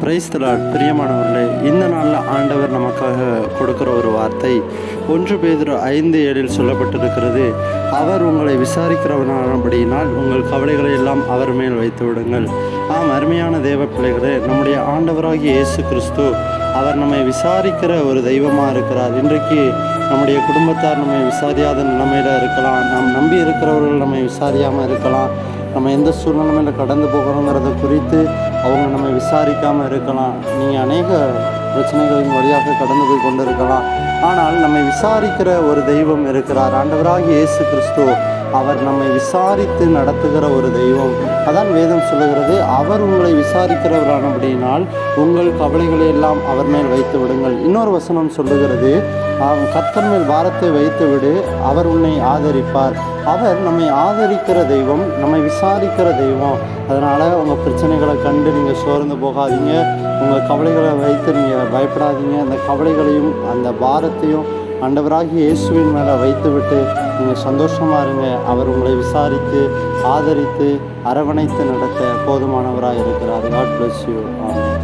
Praise the Lord. பிரியமானவர்களே, இந்த நாளில் ஆண்டவர் நமக்காக கொடுக்குற ஒரு வார்த்தை 1 பேதுரு 5:7 சொல்லப்பட்டிருக்கிறது. அவர் உங்களை விசாரிக்கிறவனானபடியினால் உங்கள் கவலைகளை எல்லாம் அவர் மேல் வைத்து விடுங்கள். அருமையான தேவ பிள்ளைகளே, நம்முடைய ஆண்டவராகிய இயேசு கிறிஸ்து அவர் நம்மை விசாரிக்கிற ஒரு தெய்வமாக இருக்கிறார். இன்றைக்கு நம்முடைய குடும்பத்தார் நம்மை விசாரியாத நிலைமையில் இருக்கலாம். நாம் நம்பி இருக்கிறவர்கள் நம்மை விசாரியாமல் இருக்கலாம். நம்ம எந்த சூழ்நிலையில் கடந்து போகிறோங்கிறத குறித்து அவங்க நம்ம விசாரிக்காமல் இருக்கலாம். நீங்கள் அநேக பிரச்சனைகளின் வழியாக கடந்து போய் கொண்டு இருக்கலாம். ஆனால் நம்மை விசாரிக்கிற ஒரு தெய்வம் இருக்கிறார். ஆண்டவராகிய இயேசு கிறிஸ்து அவர் நம்மை விசாரித்து நடத்துகிற ஒரு தெய்வம். அதான் வேதம் சொல்லுகிறது, அவர் உங்களை விசாரிக்கிறவரானபடியினால் உங்கள் கவலைகளை எல்லாம் அவர் மேல் வைத்து விடுங்கள். இன்னொரு வசனம் சொல்லுகிறது, கர்த்தர் மேல் பாரத்தை வைத்து விடு, அவர் உன்னை ஆதரிப்பார். அவர் நம்மை ஆதரிக்கிற தெய்வம், நம்மை விசாரிக்கிற தெய்வம். அதனால் உங்கள் பிரச்சனைகளை கண்டு நீங்கள் சோர்ந்து போகாதீங்க. உங்கள் கவலைகளை வைத்து நீங்கள் பயப்படாதீங்க. அந்த கவலைகளையும் அந்த பாரத்தையும் ஆண்டவராகிய இயேசுவின் மேலே வைத்துவிட்டு நீங்கள் சந்தோஷமாக இருங்க. அவர் உங்களை விசாரித்து ஆதரித்து அரவணைத்து நடத்த போதுமானவராக இருக்கிறார். God bless you. ஆமென்.